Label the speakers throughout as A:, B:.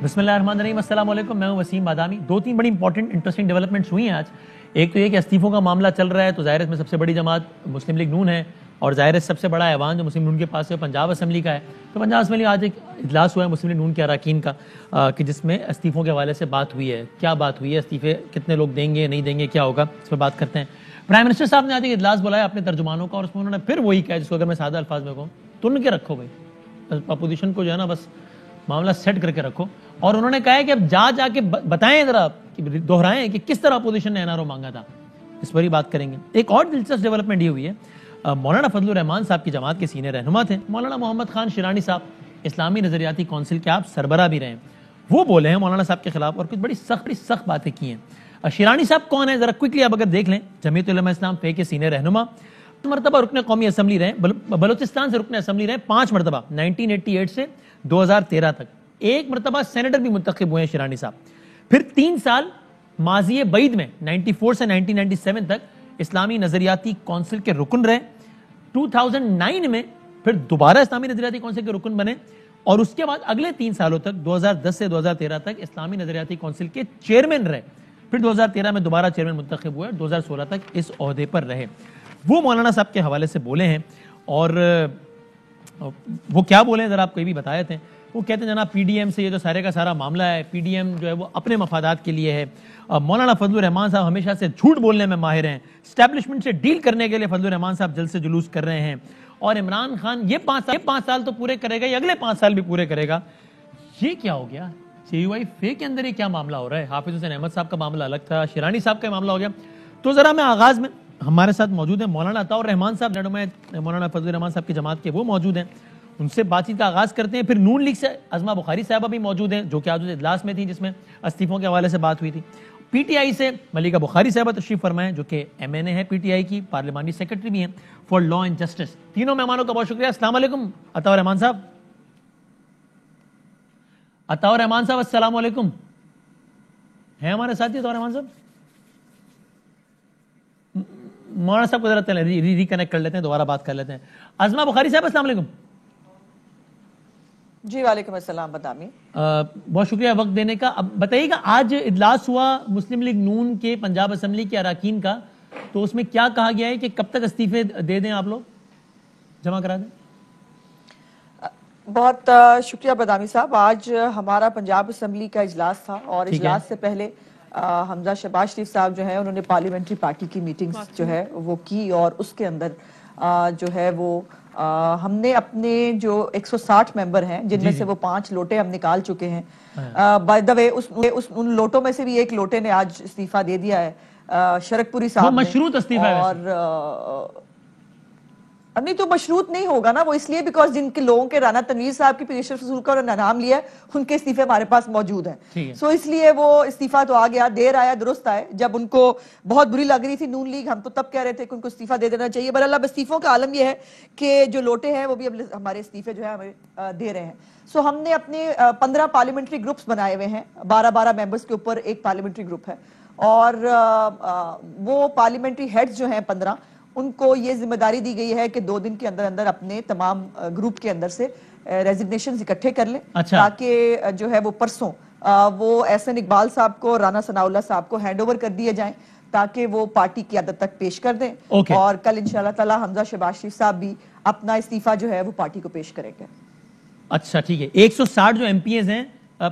A: بسم اللہ الرحمن الرحیم، السلام علیکم، میں ہوں وسیم بادامی۔ دو تین بڑی امپورٹنٹ انٹرسٹنگ ڈیولپمنٹس ہوئی ہیں آج۔ ایک تو یہ کہ استعفوں کا معاملہ چل رہا ہے، تو ظاہر ہے اس میں سب سے بڑی جماعت مسلم لیگ نون ہے، اور ظاہر ہے سب سے بڑا ایوان جو مسلم نون کے پاس ہے پنجاب اسمبلی کا ہے۔ تو پنجاب اسمبلی آج ایک اجلاس ہوا ہے مسلم لیگ نون کے اراکین کا، کہ جس میں استعفوں کے حوالے سے بات ہوئی ہے۔ کیا بات ہوئی ہے، استعفے کتنے لوگ دیں گے نہیں دیں گے، کیا ہوگا، اس پہ بات کرتے ہیں۔ پرائم منسٹر صاحب نے آج ایک اجلاس بلایا اپنے ترجمانوں کا، اور اس میں انہوں نے پھر وہی کہا جس کو اگر میں سادہ الفاظ میں کہوں، تن کے رکھو بھائی، اپوزیشن کو جو ہے نا بس معاملہ سیٹ کر کے رکھو۔ اور انہوں نے کہا ہے کہ اب جا کے بتائیں ذرا، دہرائیں کہ کس طرح اپوزیشن نے NRO مانگا تھا، اس پر ہی بات کریں گے۔ ایک اور دلچسپ ڈیولپمنٹ یہ ہوئی ہے، مولانا فضل الرحمان صاحب کی جماعت کے سینئر رہنما تھے مولانا محمد خان شیرانی صاحب، اسلامی نظریاتی کونسل کے آپ سربراہ بھی رہے ہیں، وہ بولے ہیں مولانا صاحب کے خلاف اور کچھ بڑی سخت باتیں کی ہیں۔ شیرانی صاحب کون ہیں ذرا کوئکلی آپ اگر دیکھ لیں، جمعیت علماء اسلام فے کے سینئر رہنما، مرتبہ رکن قومی اسمبلی رہے، بلوچستان سے رکن اسمبلی رہے 5 مرتبہ، 1988 سے 2013 تک، 1 مرتبہ سینیٹر بھی منتخب ہوئے ہیں شیرانی صاحب۔ پھر 3 سال ماضی بعید میں 94 سے 1997 تک اسلامی نظریاتی کونسل کے رکن رہے، 2009 میں پھر دوبارہ اسلامی نظریاتی کونسل کے رکن بنے، اور اس کے بعد اگلے 3 سالوں تک 2010 سے 2013 تک اسلامی نظریاتی کونسل کے چیئرمین رہے، پھر 2013 میں دوبارہ چیئرمین منتخب ہوئے، 2016 تک اس عہدے پر رہے۔ وہ مولانا صاحب کے حوالے سے بولے ہیں، اور وہ کیا بولے ہیں ذرا آپ کو یہ بھی بتائے تھے۔ وہ کہتے ہیں جناب PDM سے یہ جو سارے کا سارا معاملہ ہے، PDM جو ہے وہ اپنے مفادات کے لیے ہے، مولانا فضل الرحمان صاحب ہمیشہ سے جھوٹ بولنے میں ماہر ہیں، اسٹیبلشمنٹ سے ڈیل کرنے کے لیے فضل الرحمان صاحب جلد سے جلوس کر رہے ہیں، اور عمران خان یہ 5 سال تو پورے کرے گا، یہ اگلے 5 سال بھی پورے کرے گا۔ یہ کیا ہو گیا؟ CUI فے کے اندر یہ کیا معاملہ ہو رہا ہے؟ حافظ حسین احمد صاحب کا معاملہ الگ تھا، شیرانی صاحب کا معاملہ ہو گیا۔ تو ذرا میں آغاز میں، ہمارے ساتھ موجود ہیں مولانا عطاء الرحمان صاحب، مولانا فضل الرحمان صاحب کی جماعت کے وہ موجود ہیں، ان سے بات چیت کا آغاز کرتے ہیں۔ پھر نون لیگ سے عظمہ بخاری صاحبہ بھی موجود ہیں، جو کہ آج اجلاس میں تھی جس میں استعفوں کے حوالے سے بات ہوئی تھی۔ PTI سے ملیکہ بخاری صاحبہ تشریف فرمائے، جو کہ MNA ہے PTI کی، پارلیمانی سیکرٹری بھی ہیں فار لا اینڈ جسٹس۔ تینوں مہمانوں کا بہت شکریہ۔ السلام علیکم عطاء الرحمان صاحب۔ عطاء الرحمان صاحب السلام علیکم، ہیں ہمارے ساتھی عطاء الرحمان صاحب؟ مولانا صاحب کو ذرا ریکنیکٹ کر لیتے ہیں، دوبارہ بات کر لیتے ہیں۔ عظمہ بخاری صاحب السلام علیکم۔
B: جی وعلیکم السلام بادامی،
A: بہت شکریہ وقت دینے کا۔ اب بتائیے گا، آج اجلاس ہوا مسلم لیگ نون کے پنجاب اسمبلی کے اراکین کا، تو اس میں کیا کہا گیا ہے کہ کب تک استعفے دے دیں، آپ لوگ جمع کرا دیں؟
B: بہت شکریہ بادامی صاحب۔ آج ہمارا پنجاب اسمبلی کا اجلاس تھا، اور اجلاس سے پہلے حمزہ شہباز شریف صاحب جو ہیں انہوں نے پارلیمنٹری پارٹی کی میٹنگز جو ہے وہ کی، اور اس کے اندر جو ہے وہ ہم نے اپنے جو 160 ممبر ہیں، جن میں سے وہ 5 لوٹے ہم نکال چکے ہیں۔ بائی دا وے ان لوٹوں میں سے بھی ایک لوٹے نے آج استعفیٰ دے دیا ہے، شرک پوری صاحب نے،
A: مشروط استعفیٰ ہے،
B: اور نہیں تو مشروط نہیں ہوگا نا وہ، اس لیے بیکاز جن کے لوگوں کے رانا تنویر صاحب کی پیشر فضول کا انہوں نے نام لیا ہے، ان کے استعفے ہمارے پاس موجود ہیں، سو اس لیے وہ استعفیٰ تو آ گیا، دیر آیا درست آئے۔ جب ان کو بہت بری لگ رہی تھی نون لیگ، ہم تو تب کہہ رہے تھے کہ ان کو استعفیٰ دے دینا چاہیے، بہرحال اب استعفوں کا عالم یہ ہے کہ جو لوٹے ہیں وہ بھی اب ہمارے استعفے جو ہے ہمیں دے رہے ہیں۔ سو ہم نے اپنے 15 پارلیمنٹری گروپس بنائے ہوئے ہیں، 12 ممبرس کے اوپر ایک پارلیمنٹری گروپ ہے، اور وہ پارلیمنٹری ہیڈز جو ہیں 15، ان کو یہ ذمہ داری دی گئی ہے کہ 2 دن کے اندر اندر اپنے تمام گروپ کے اندر سے ریزگنیشنز اکٹھے کر لیں، تاکہ جو ہے وہ پرسوں وہ احسن اقبال صاحب کو، رانا ثناء اللہ صاحب کو ہینڈ اوور کر دیے جائیں، تاکہ وہ پارٹی کی قیادت تک پیش کر دیں، اور کل انشاءاللہ تعالی حمزہ شہباز شریف صاحب بھی اپنا استعفیٰ جو ہے وہ پارٹی کو پیش کریں گے۔
A: اچھا ٹھیک ہے، 160 جو MPs ہیں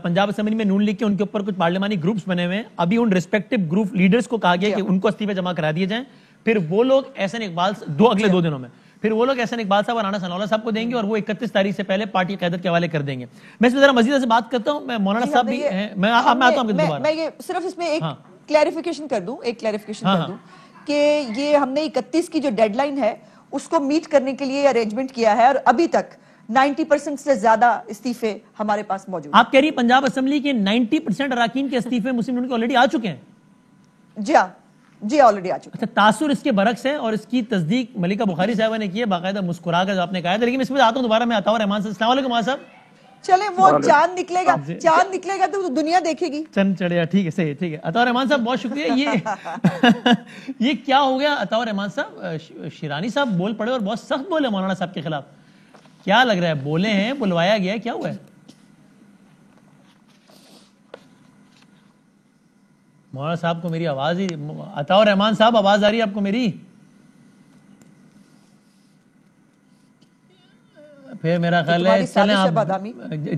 A: پنجاب اسمبلی میں نون لیگ کے، ان کے اوپر کچھ پارلیمانی گروپس بنے ہوئے ہیں، ابھی ان ریسپیکٹو گروپ لیڈرز کو کہا گیا کہ ان کو استعفے جمع کرا دیے جائیں، پھر وہ لوگ احسن اقبال اگلے 2 دنوں میں پھر وہ لوگ احسن اقبال صاحب اور رانا ثناء اللہ صاحب کو دیں گے، اور وہ 31 تاریخ سے پہلے پارٹی قیادت کے حوالے کر دیں گے۔ میں اس میں ذرا مزید سے بات کرتا ہوں، میں مولانا صاحب بھی ہیں، میں آتا ہوں دوبارہ،
B: میں یہ صرف اس میں ایک کلیریفیکیشن کر دوں کہ یہ ہم نے 31 کی جو ڈیڈ لائن ہے اس کو میٹ کرنے کے لیے ارینجمنٹ کیا ہے، اور ابھی تک 90% سے زیادہ استعفے ہمارے پاس موجود ہیں۔
A: آپ کہہ رہی ہیں پنجاب اسمبلی کے 90% اراکین کے استعفے مسلم لیگ کے آلریڈی آ چکے ہیں؟
B: جی ہاں، جی آلریڈی آ چکے ہیں۔
A: اچھا، تاثر اس کے برعکس ہے، اور اس کی تصدیق ملیکہ بخاری صاحبہ نے کی ہے باقاعدہ مسکرا کر، جو آپ نے کہا ہے۔ لیکن اس میں آتا ہوں دوبارہ میں عطاء الرحمان صاحب، السلام علیکم صاحب۔
B: چلیں وہ چاند نکلے گا تو دنیا دیکھے گی،
A: چند چڑھے گا، ٹھیک ہے، صحیح، ٹھیک ہے۔ عطاء الرحمان صاحب بہت شکریہ۔ یہ کیا ہو گیا عطاء الرحمان صاحب؟ شیرانی صاحب بول پڑے اور بہت سخت بولے مولانا صاحب کے خلاف، کیا لگ رہا ہے؟ بولے ہیں، بلوایا گیا ہے، کیا ہوا ہے؟ مولانا صاحب کو میری آواز ہی, عطاء رحمان صاحب آواز آ رہی ہے آپ کو میری؟ پھر میرا خیال ہے چلیں آپ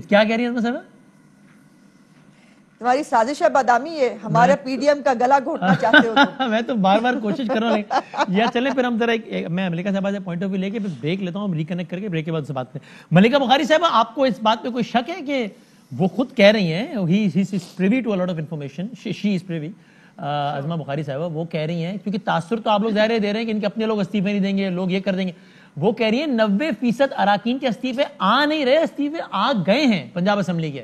A: کیا کہہ رہی ہیں صاحب؟
B: تمہاری سازش ہے بادامی, یہ ہمارے پی ڈی ایم کا گلا گھونٹنا چاہتے ہو.
A: میں تو بار بار کوشش کر رہا ہوں. یا چلیں پھر ہم ذرا میں ملکہ صاحبہ سے پوائنٹ آف ویو لے کے پھر بریک لیتا ہوں, ہم ریکنیکٹ کر کے بریک کے بعد سے بات کریں. ملکہ بخاری صاحبہ, آپ کو اس بات پہ کوئی شک ہے کہ وہ خود کہہ رہی ہیں, he is privy to a lot of information, she is privy, عظمہ بخاری صاحبہ وہ کہہ رہی ہیں, کیونکہ تاثر تو آپ لوگ ظاہر دے رہے ہیں کہ ان کے اپنے لوگ استعفے نہیں دیں گے, لوگ یہ کر دیں گے, وہ کہہ رہی ہیں 90% اراکین کے استعفے آ نہیں رہے, استعفے آ گئے ہیں پنجاب اسمبلی کے.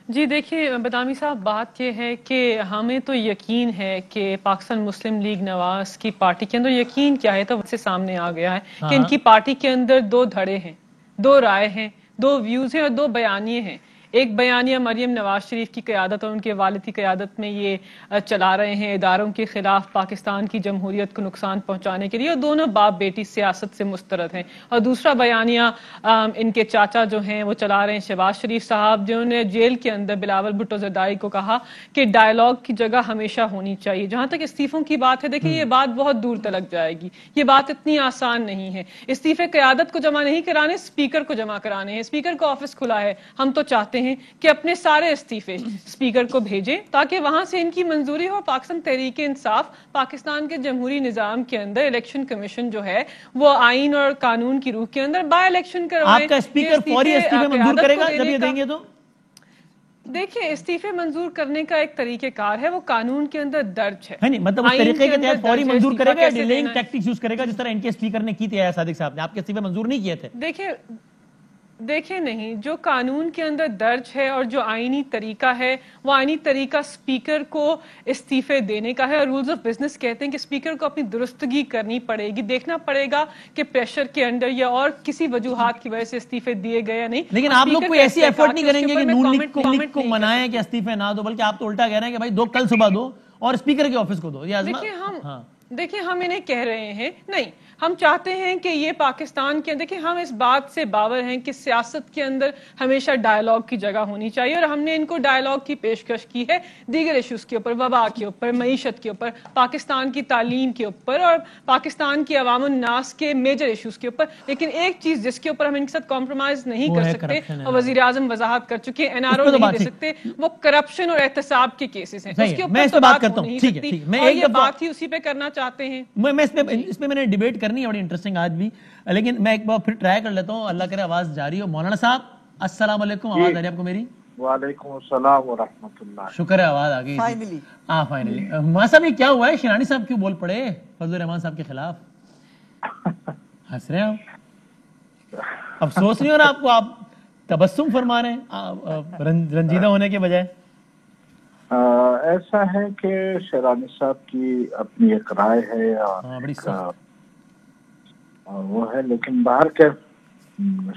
C: جی دیکھیے بادامی صاحب, بات یہ ہے کہ ہمیں تو یقین ہے کہ پاکستان مسلم لیگ نواز کی پارٹی کے اندر یقین کیا ہے, تو اس سے سامنے آ گیا ہے کہ ان کی پارٹی کے اندر 2 دھڑے ہیں, 2 رائے ہیں, 2 ویوز ہیں اور 2 بیانیے ہیں. ایک بیانیہ مریم نواز شریف کی قیادت اور ان کے والد کی قیادت میں یہ چلا رہے ہیں اداروں کے خلاف پاکستان کی جمہوریت کو نقصان پہنچانے کے لیے, اور دونوں باپ بیٹی سیاست سے مسترد ہیں. اور دوسرا بیانیہ ان کے چاچا جو ہیں وہ چلا رہے ہیں شہباز شریف صاحب, جنہوں نے جیل کے اندر بلاول بھٹو زرداری کو کہا کہ ڈائیلاگ کی جگہ ہمیشہ ہونی چاہیے. جہاں تک استعفوں کی بات ہے, دیکھیں یہ بات بہت دور تلک جائے گی, یہ بات اتنی آسان نہیں ہے. استعفے قیادت کو جمع نہیں کرانے, اسپیکر کو جمع کرانے ہیں. اسپیکر کا آفس کھلا ہے, ہم تو چاہتے ہیں کہ اپنے سارے استعفے اسپیکر کو بھیجیں تاکہ وہاں سے ان کی منظوری ہو. پاکستان تحریک انصاف پاکستان کے جمہوری نظام کے اندر الیکشن کمیشن جو ہے وہ آئین اور قانون کی روح کے اندر بائی الیکشن کروائیں.
A: آپ کا اسپیکر فوری استعفے منظور کرے گا جب یہ دیں گے تو؟
C: دیکھیں استعفے منظور کرنے کا ایک طریقہ کار ہے, وہ قانون کے اندر درج ہے.
A: نہیں مطلب اس طریقے کے تحت فوری منظور کرے گا یا ڈیلیئنگ ٹیکٹکس یوز کرے گا جس طرح ان کے اسپیکر نے کی تھی ایاز صادق صاحب نے؟ آپ کے استعفے منظور نہیں کیے تھے.
C: دیکھیں نہیں, جو قانون کے اندر درج ہے اور جو آئینی طریقہ ہے وہ آئینی طریقہ اسپیکر کو استعفے دینے کا ہے, اور رولز آف بزنس کہتے ہیں کہ اسپیکر کو اپنی درستگی کرنی پڑے گی, دیکھنا پڑے گا کہ پریشر کے اندر یا اور کسی وجوہات کی وجہ سے استعفے دیے گئے یا نہیں.
A: لیکن آپ لوگ کوئی ایسی ایفرٹ نہیں کریں گے کہ نون لیگ کو منائیں کہ استعفے نہ دو, بلکہ آپ تو الٹا کہہ رہے ہیں کہ بھائی 2 کل صبح دو اور اسپیکر کے آفس کو دو.
C: دیکھیں ہم انہیں کہہ رہے ہیں نہیں, ہم چاہتے ہیں کہ یہ پاکستان کے اندر, دیکھیں ہم اس بات سے باور ہیں کہ سیاست کے اندر ہمیشہ ڈائیلاگ کی جگہ ہونی چاہیے, اور ہم نے ان کو ڈائیلاگ کی پیشکش کی ہے دیگر ایشوز کے اوپر, وبا کے اوپر, معیشت کے اوپر, پاکستان کی تعلیم کے اوپر اور پاکستان کی عوام الناس کے میجر ایشوز کے اوپر. لیکن ایک چیز جس کے اوپر ہم ان کے ساتھ کمپرومائز نہیں کر سکتے, اور وزیر اعظم وضاحت کر چکے ہیں, NRO نہیں دے سکتے, وہ کرپشن اور احتساب کے کیسز ہیں. اس کے اوپر تو بات ہو نہیں سکتی, اور یہ بات ہی اسی پہ کرنا چاہتے ہیں.
A: میں اس پہ میں نے ڈیبیٹ کرنی ہے, بڑی انٹرسٹنگ آج بھی, لیکن میں ایک بار پھر ٹرائی کر لیتا ہوں, اللہ کرے آواز جاری ہو. مولانا صاحب السلام علیکم, آواز آ رہی ہے آپ کو میری؟
D: وعلیکم السلام ورحمۃ اللہ.
A: شکر ہے آواز آ گئی فائنلی. ہاں فائنلی. مولانا صاحب یہ کیا ہوا ہے, شیرانی صاحب کیوں بول پڑے فضل الرحمان صاحب کے خلاف؟ ہنس رہے ہیں آپ, افسوس نہیں ہو رہا آپ کو؟ آپ تبسم فرما رہے ہیں رنجیدہ ہونے کے بجائے.
D: ایسا ہے کہ شیرانی صاحب کی اپنی ایک رائے ہے اور وہ ہے, لیکن باہر کے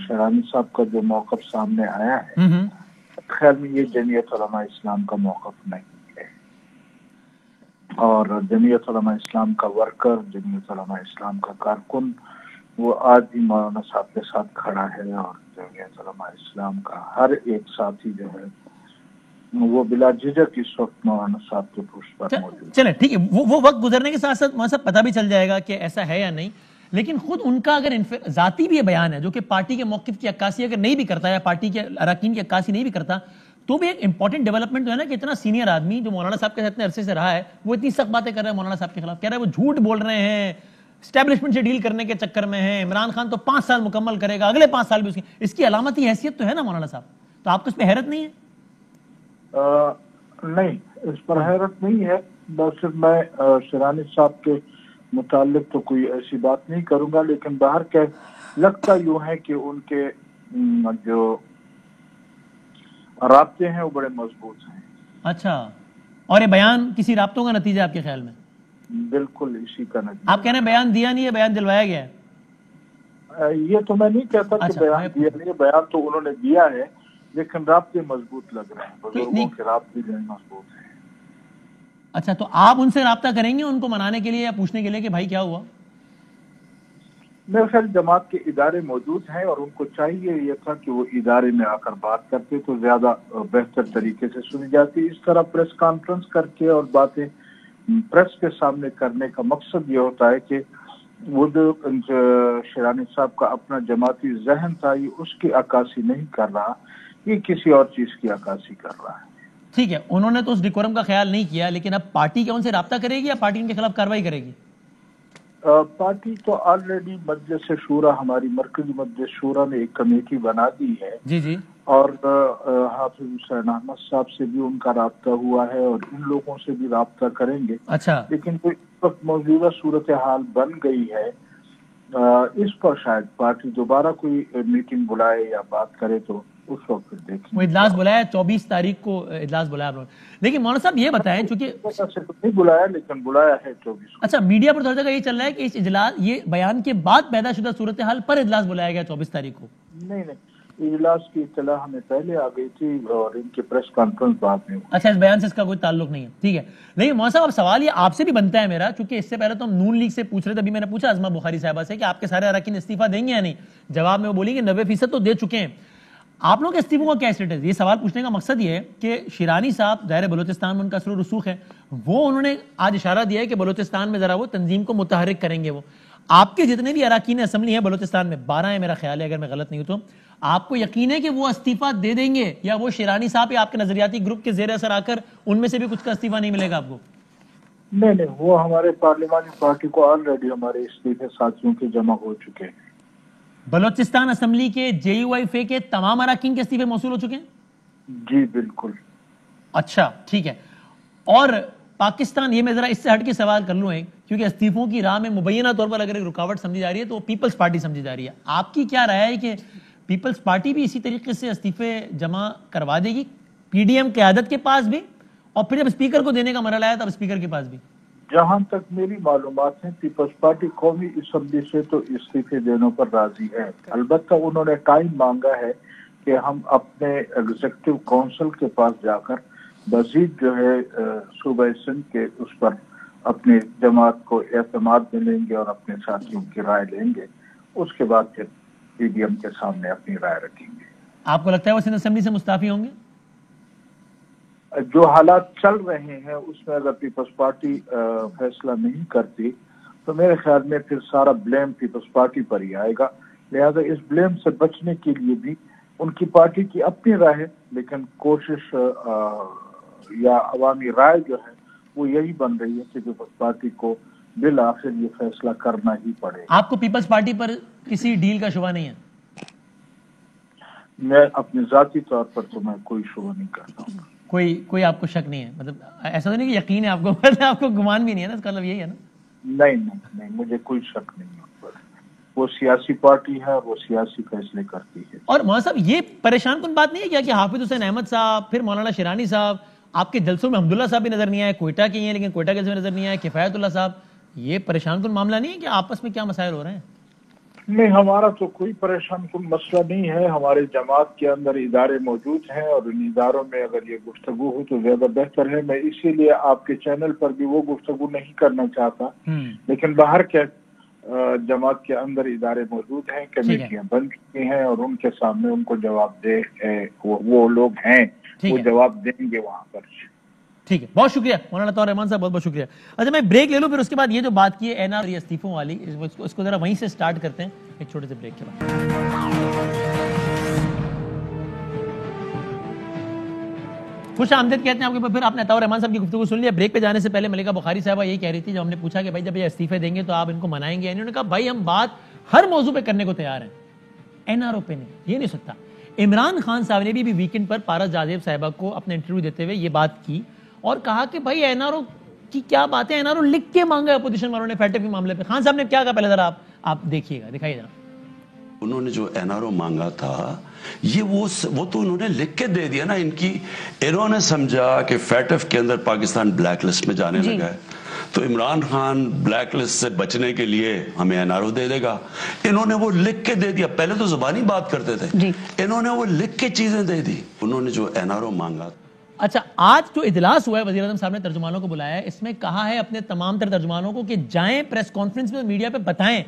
D: شیرانی صاحب کا جو موقف سامنے آیا ہے, خیر میں یہ جمعیت علماء اسلام کا موقف نہیں ہے, اور جمعیت علماء اسلام کا ورکر, جمعیت علماء اسلام کا کارکن وہ آج بھی مولانا صاحب کے ساتھ کھڑا ہے, اور جمعیت علماء اسلام کا ہر ایک ساتھی جو ہے وہ بلا جھجک اس وقت مولانا صاحب کے پشت پر موجود.
A: چلیں ٹھیک ہے, وہ وقت گزرنے کے ساتھ ساتھ مولانا صاحب پتہ بھی چل جائے گا کہ ایسا ہے یا نہیں, لیکن خود ان کا اگر ذاتی بھی یہ بیان ہے جو کہ پارٹی کے موقف کی عکاسی اگر نہیں بھی کرتا یا پارٹی کے اراکین کی عکاسی نہیں بھی کرتا, تو بھی ایک امپورٹنٹ ڈیولپمنٹ جو ہے نا کہ اتنا سینئر آدمی جو مولانا صاحب کے ساتھ اتنے عرصے سے رہا ہے, وہ اتنی سخت باتیں کر رہے ہیں مولانا صاحب کے خلاف, کہہ رہے ہیں وہ جھوٹ بول رہے ہیں, اسٹیبلشمنٹ سے ڈیل کرنے کے چکر میں ہیں, عمران خان تو 5 سال مکمل کرے گا, اگلے 5 سال بھی اس کی علامتی حیثیت تو ہے نا مولانا صاحب, تو آپ کو اس پہ حیرت نہیں ہے؟
D: نہیں, اس پر حیرت نہیں ہے, بس میں شیرانی صاحب کے متعلق تو کوئی ایسی بات نہیں کروں گا, لیکن باہر کے لگتا یوں ہے کہ ان کے جو رابطے ہیں وہ بڑے مضبوط ہیں.
A: اچھا, اور یہ بیان کسی رابطوں کا نتیجہ آپ کے خیال میں؟
D: بالکل اسی کا نتیجہ.
A: آپ کہہ رہے ہیں بیان دیا نہیں ہے, بیان دلوایا گیا ہے؟
D: یہ تو میں نہیں کہتا کہ بیان دیا نہیں ہے, بیان تو انہوں نے دیا ہے, لیکن رابطے مضبوط لگ رہے ہیں, بزرگوں کے رابطے جو ہیں مضبوط ہیں.
A: اچھا, تو آپ ان سے رابطہ کریں گے ان کو منانے کے لیے یا پوچھنے کے لیے کہ بھائی کیا ہوا؟
D: میرے خیال جماعت کے ادارے موجود ہیں اور ان کو چاہیے یہ تھا کہ وہ ادارے میں آ کر بات کرتے تو زیادہ بہتر طریقے سے سنی جاتی. اس طرح پریس کانفرنس کر کے اور باتیں پریس کے سامنے کرنے کا مقصد یہ ہوتا ہے کہ وہ جو شیرانی صاحب کا اپنا جماعتی ذہن تھا یہ اس کی عکاسی نہیں کر رہا, یہ کسی اور چیز کی عکاسی کر رہا ہے.
A: ٹھیک ہے, انہوں نے تو اس ڈیکورم کا خیال نہیں کیا, لیکن اب پارٹی کیا ان سے رابطہ کرے گی یا پارٹی ان کے خلاف کارروائی کرے گی؟
D: پارٹی تو آلریڈی مجلس شورا, ہماری مرکزی مجلس شورا نے ایک کمیٹی بنا دی ہے.
A: جی جی.
D: اور حافظ حسین احمد صاحب سے بھی ان کا رابطہ ہوا ہے اور ان لوگوں سے بھی رابطہ کریں گے.
A: اچھا.
D: لیکن کوئی وقت موجودہ صورتحال بن گئی ہے, اس پر شاید پارٹی دوبارہ کوئی میٹنگ بلائے یا بات کرے تو اس وقت پھر دیکھیں.
A: وہ اجلاس بلایا 24 تاریخ کو اجلاس بلایا آپ نے, لیکن مولانا صاحب یہ بتائیں چونکہ
D: نہیں بلایا لیکن بلایا ہے 24.
A: اچھا, میڈیا پر ہر جگہ یہ چل رہا ہے کہ اس اجلاس یہ بیان کے بعد پیدا شدہ صورتحال پر اجلاس بلایا گیا 24 تاریخ کو.
D: نہیں, اجلاس کی اطلاع ہمیں پہلے آ گئی تھی اور ان کی پریس کانفرنس بعد میں.
A: اچھا, اس بیان سے اس کا کوئی تعلق نہیں ہے, ٹھیک ہے. لیکن مولانا صاحب اب سوال یہ آپ سے بھی بنتا ہے میرا, چونکہ اس سے پہلے تو ہم نون لیگ سے پوچھ رہے تھے, ابھی میں نے پوچھا ازما بخاری صاحبہ سے کہ آپ کے سارے اراکین استعفیٰ دیں گے یا نہیں, جواب میں وہ بولی کہ 90% تو دے چکے ہیں. آپ لوگوں کے استعفوں کا کیا اسٹیٹس ہے؟ یہ سوال پوچھنے کا مقصد یہ ہے کہ شیرانی صاحب ظاہر بلوچستان میں ان کا اثر و رسوخ ہے, وہ انہوں نے آج اشارہ دیا ہے کہ بلوچستان میں ذرا وہ تنظیم کو متحرک کریں گے. وہ آپ کے جتنے بھی اراکین اسمبلی ہیں بلوچستان میں 12 ہیں میرا خیال ہے اگر میں غلط نہیں ہوں تو, آپ کو یقین ہے کہ وہ استعفیٰ دے دیں گے یا وہ شیرانی صاحب یا آپ کے نظریاتی گروپ کے زیر اثر آ کر ان میں سے بھی کچھ کا استعفیٰ نہیں ملے گا آپ کو؟
D: نہیں, وہ ہمارے پارلیمانی پارٹی کو آلریڈی ہمارے استعفے ساتھیوں کے جمع ہو چکے ہیں.
A: بلوچستان اسمبلی کے جے یو آئی فے کے تمام اراکین کے استعفے موصول ہو چکے ہیں؟
D: جی بالکل.
A: اچھا ٹھیک ہے. اور پاکستان, یہ میں ذرا اس سے ہٹ کے سوال کر لوں ایک, کیونکہ استعفوں کی راہ میں مبینہ طور پر اگر ایک رکاوٹ سمجھی جا رہی ہے تو وہ پیپلز پارٹی سمجھی جا رہی ہے. آپ کی کیا رائے ہے کہ پیپلز پارٹی بھی اسی طریقے سے استعفے جمع کروا دے گی پی ڈی ایم قیادت کے پاس بھی, اور پھر جب اسپیکر کو دینے کا مرحلہ آیا تب اسپیکر کے پاس بھی؟
D: جہاں تک میری معلومات ہیں پیپلز پارٹی قومی اسمبلی سے تو استعفے دینے پر راضی ہے. البتہ انہوں نے ٹائم مانگا ہے کہ ہم اپنے ایگزیکٹو کونسل کے پاس جا کر مزید جو ہے صوبہ سندھ کے اس پر اپنی جماعت کو اعتماد میں لیں گے اور اپنے ساتھیوں کی رائے لیں گے. اس کے بعد پھر پی ڈی ایم کے سامنے اپنی رائے رکھیں گے.
A: آپ کو لگتا ہے وہ سندھ اسمبلی سے مستعفی ہوں گے؟
D: جو حالات چل رہے ہیں اس میں اگر پیپلز پارٹی فیصلہ نہیں کرتی تو میرے خیال میں پھر سارا بلیم پیپلز پارٹی پر ہی آئے گا. لہذا اس بلیم سے بچنے کے لیے بھی ان کی پارٹی کی اپنی رائے ہے, لیکن کوشش یا عوامی رائے جو ہے وہ یہی بن رہی ہے کہ پیپلز پارٹی کو بالآخر یہ فیصلہ کرنا ہی پڑے گا.
A: آپ کو پیپلز پارٹی پر کسی ڈیل کا شبہ نہیں ہے؟
D: میں اپنے ذاتی طور پر تو میں کوئی شبہ نہیں کرتا ہوں.
A: کوئی آپ کو شک نہیں ہے, مطلب ایسا تو نہیں کہ یقین ہے آپ کو, آپ کو گمان بھی نہیں ہے نا, اس کا مطلب یہی ہے نا؟
D: نہیں, مجھے کوئی شک نہیں ہے. وہ سیاسی پارٹی ہے اور وہ سیاسی فیصلے کرتی ہے.
A: اور مولانا صاحب یہ پریشان کن بات نہیں ہے کیا کہ حافظ حسین احمد صاحب, پھر مولانا شیرانی صاحب, آپ کے جلسوں میں حمداللہ صاحب بھی نظر نہیں آئے, کوئٹہ کے ہیں لیکن کوئٹہ کے نظر نہیں آئے, کفایت اللہ صاحب, یہ پریشان کن معاملہ نہیں ہے کہ آپس میں کیا مسائل ہو رہے ہیں؟
D: نہیں, ہمارا تو کوئی پریشان کن مسئلہ نہیں ہے. ہمارے جماعت کے اندر ادارے موجود ہیں اور ان اداروں میں اگر یہ گفتگو ہو تو زیادہ بہتر ہے. میں اسی لیے آپ کے چینل پر بھی وہ گفتگو نہیں کرنا چاہتا, لیکن باہر کے جماعت کے اندر ادارے موجود ہیں, کمیٹیاں بن چکی ہیں اور ان کے سامنے ان کو جواب دے وہ لوگ ہیں, وہ جواب دیں گے وہاں پر.
A: ٹھیک ہے, بہت شکریہ مولانا طاہر رحمان صاحب, بہت بہت شکریہ. اچھا میں بریک لے لوں, پھر اس کے بعد یہ جو بات کی ہے این آر استعفوں والی, اس کو ذرا وہیں سے سٹارٹ کرتے ہیں ایک چھوٹے سے بریک کے بعد. خوش آمدید کہتے ہیں آپ کے. پھر آپ نے طاہر رحمان صاحب کی گفتگو سن لیا. بریک پہ جانے سے پہلے ملکہ بخاری صاحبہ یہی کہہ رہی تھی, جب ہم نے پوچھا کہ بھائی جب یہ استعفے دیں گے تو آپ ان کو منائیں گے, انہوں نے کہا بھائی ہم بات ہر موضوع پہ کرنے کو تیار ہیں, این آر او پہ نہیں, یہ نہیں سکتا. عمران خان صاحب نے بھی ویکنڈ پر پارس جازیب صاحبہ کو اپنے انٹرویو دیتے ہوئے یہ بات کی اور کہا کہ بھائی این آر او کی کیا بات ہے, این آر او لکھ کے مانگا ہے اپوزیشن والوں نے فیٹف کے معاملے پہ. خان صاحب نے کیا کہا پہلے ذرا آپ دیکھیے گا, دکھائیے ذرا.
E: انہوں نے جو این آر او مانگا تھا یہ وہ تو انہوں نے لکھ کے دے دیا نا. انہوں نے سمجھا کہ فیٹف کے اندر پاکستان بلیک لسٹ میں جانے لگا ہے تو عمران خان بلیک لسٹ سے بچنے کے لیے ہمیں این آر او دے دے گا. انہوں نے وہ لکھ کے دے دیا. پہلے تو زبانی بات کرتے تھے, انہوں نے وہ لکھ کے چیزیں دے دی. انہوں نے جو این آر او مانگا.
A: اچھا, آج جو اجلاس ہوا ہے وزیر اعظم صاحب نے ترجمانوں کو بلایا ہے, اس میں کہا ہے اپنے تمام تر ترجمانوں کو کہ جائیں پریس کانفرنس میں میڈیا پہ بتائیں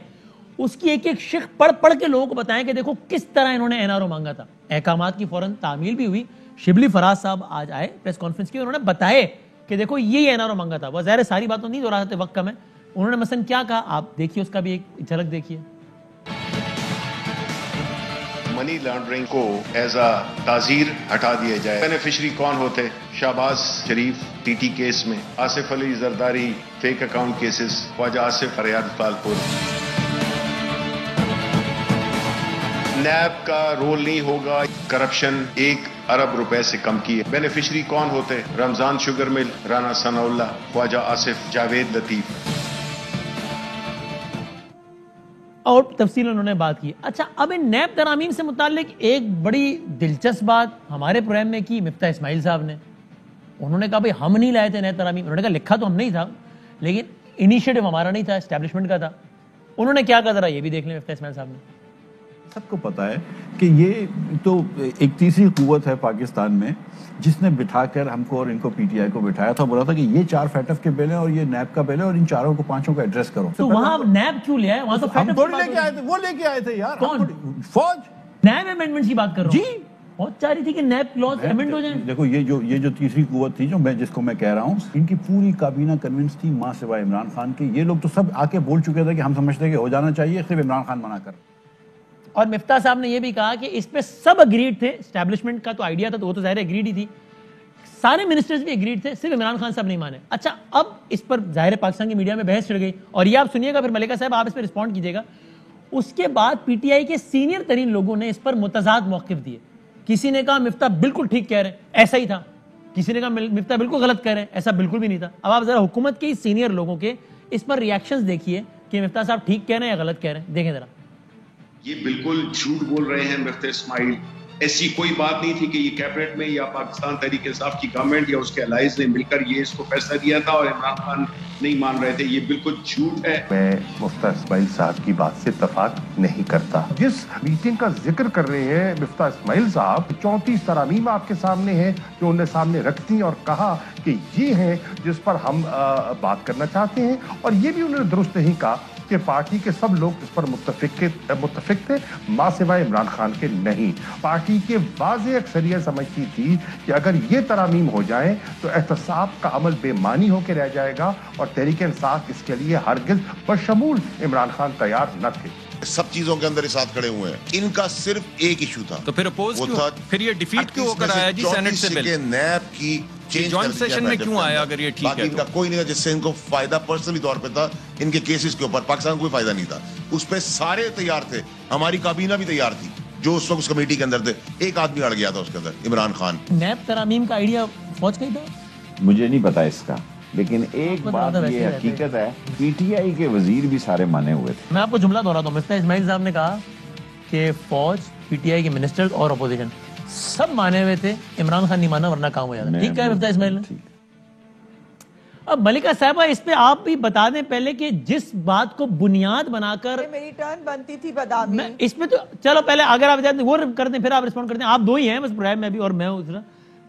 A: اس کی ایک ایک شق پڑھ پڑھ کے لوگوں کو بتائیں کہ دیکھو کس طرح انہوں نے NRO مانگا تھا. احکامات کی فوراً تعمیل بھی ہوئی. شبلی فراز صاحب آج آئے پریس کانفرنس کی, انہوں نے بتائے کہ دیکھو یہ NRO مانگا تھا. وہ ظاہر ساری باتوں نہیں دہرا سکتے, وقت کم ہے. انہوں نے مثلا کیا کہا آپ دیکھیے, اس کا بھی ایک جھلک دیکھیے.
F: منی لانڈرنگ کو ایز اے تعزیر ہٹا دیا جائے. بینیفیشری کون ہوتے؟ شہباز شریف TT کیس میں, Asif Ali Zardari fake account cases, خواجہ آصف فریاد تالپور. نیب کا رول نہیں ہوگا. کرپشن 1 ارب روپے سے کم کی ہے. بینیفیشری کون ہوتے؟ رمضان شوگر مل, رانا ثناء اللہ, خواجہ آصف, جاوید لطیف.
A: اور تفصیل انہوں نے بات کی. اچھا, اب ان نیب ترامیم سے متعلق ایک بڑی دلچسپ بات ہمارے پروگرام میں کی مفتاح اسماعیل صاحب نے. انہوں نے کہا بھائی ہم نہیں لائے تھے نیب ترامیم. انہوں نے کہا لکھا تو ہم نہیں تھا, لیکن انیشیٹو ہمارا نہیں تھا, اسٹیبلشمنٹ کا تھا. انہوں نے کیا کہا ذرا یہ بھی دیکھ لیں مفتاح اسماعیل صاحب نے.
G: سب کو پتا ہے کہ یہ تو ایک تیسری قوت ہے پاکستان میں جس نے بٹھا کر ہم کو اور ان کو PTI کو بٹھایا تھا, بولا تھا کہ یہ 4 فیٹف کے بل ہیں اور یہ نیب کا بل ہے اور ان چاروں کو 5 کو ایڈریس کرو.
A: تو وہاں نیب کیوں لے آئے؟ وہاں تو
G: ہم تھوڑی لے کے آئے تھے, وہ لے کے آئے تھے یار.
A: کون؟
G: فوج.
A: نیب امینڈمنٹ کی بات کر رہا ہوں. جی بہت چاہ رہی تھی کہ نیب کلوز امینڈ ہو جائیں.
G: دیکھو یہ جو تیسری قوت تھی جس کو میں کہہ رہا ہوں, ان کی پوری کابینہ کنونس تھی ماں سوائے عمران خان کے. یہ لوگ تو سب آ کے بول چکے تھے کہ ہم سمجھتے ہیں کہ ہو جانا چاہیے, صرف عمران خان منع کر.
A: اور مفتاح صاحب نے یہ بھی کہا کہ اس پہ سب اگریڈ تھے. اسٹیبلشمنٹ کا تو آئیڈیا تھا تو وہ تو ظاہر اگریڈ ہی تھی, سارے منسٹرز بھی اگریڈ تھے, صرف عمران خان صاحب نہیں مانے. اچھا, اب اس پر ظاہر پاکستان کی میڈیا میں بحث چڑھ گئی, اور یہ آپ سنیے گا, پھر ملکہ صاحب آپ اس پہ رسپونڈ کیجیے گا. اس کے بعد PTI کے سینئر ترین لوگوں نے اس پر متضاد موقف دیے. کسی نے کہا مفتاح بالکل ٹھیک کہہ رہے ہیں, ایسا ہی تھا. کسی نے کہا مفتاح بالکل غلط کہہ رہے ہیں, ایسا بالکل بھی نہیں تھا. اب آپ ذرا حکومت کے سینئر لوگوں کے اس پر ریاکشنز دیکھیے کہ مفتاح صاحب ٹھیک کہہ رہے ہیں یا غلط کہہ رہے ہیں. دیکھیں ذرا.
F: یہ بالکل جھوٹ بول رہے ہیں مفتاح اسماعیل. ایسی کوئی بات نہیں تھی کہ یہ کیبنٹ میں یا پاکستان تحریک انصاف کی گورنمنٹ یا اس کے الائز نے مل کر یہ اس کو فیصلہ دیا تھا اور عمران خان نہیں مان رہے تھے. یہ بالکل جھوٹ ہے.
H: میں مفتاح اسماعیل صاحب کی بات سے اتفاق نہیں کرتا. جس میٹنگ کا ذکر کر رہے ہیں مفتاح اسماعیل صاحب, 34 ترامیم آپ کے سامنے ہیں جو انہوں نے سامنے رکھ دی اور کہا کہ یہ ہیں جس پر ہم بات کرنا چاہتے ہیں. اور یہ بھی انہوں نے درست نہیں کہا کہ پارٹی کے سب لوگ اس پر متفق تھے ماں سوائے عمران خان کے نہیں. پارٹی کے واضح اکثریت سمجھتی تھی کہ اگر یہ ترامیم ہو جائیں تو احتساب کا عمل بے معنی ہو کے رہ جائے گا, اور تحریک انصاف اس کے لیے ہرگز بشمول عمران خان تیار نہ تھے.
I: سب چیزوں کے اندر ساتھ کھڑے ہوئے ہیں. ان کا صرف ایک ایشو تھا,
J: تو پھر اپوز کیوں, پھر یہ ڈیفیٹ کیوں کرایا جی سینٹ سے بل؟
I: نیب کی
J: جوائنٹ سیشن میں کیوں آیا اگر یہ ٹھیک ہے؟
I: ان کا کوئی نہیں تھا جس سے ان کو فائدہ پرسنلی طور پہ تھا. ان کے کیسز کے اوپر پاکستان کو کوئی فائدہ نہیں تھا. اس پہ سارے تیار تھے, ہماری کابینہ بھی تیار تھی جو اس وقت اس کمیٹی کے اندر تھے. ایک آدمی اڑ گیا تھا اس کے اندر, عمران خان.
A: نیب ترامیم کا آئیڈیا فوج کا ہی تھا.
K: مجھے نہیں پتا اس کا, لیکن ایک بات یہ حقیقت ہے PTI کے وزیر بھی سارے مانے ہوئے تھے.
A: میں آپ کو جملہ دہراتا ہوں. مفتاح اسماعیل صاحب نے کہا کہ فوج, PTI کے منسٹر اور اپوزیشن سب مانے ہوئے تھے, عمران خان نہیں مانا ورنہ کام ہو جاتا. ٹھیک ہے مفتاح اسماعیل نے. اب ملکہ صاحبہ اس پہ آپ بھی بتا دیں پہلے کہ جس بات کو بنیاد بنا کر
B: میری ٹرن بنتی تھی بادامی,
A: اس میں تو چلو پہلے اگر آپ وہ کر دیں پھر آپ رسپونڈ کر دیں. آپ دو ہی ہیں بس پروگرام میں بھی اور میں ہوں,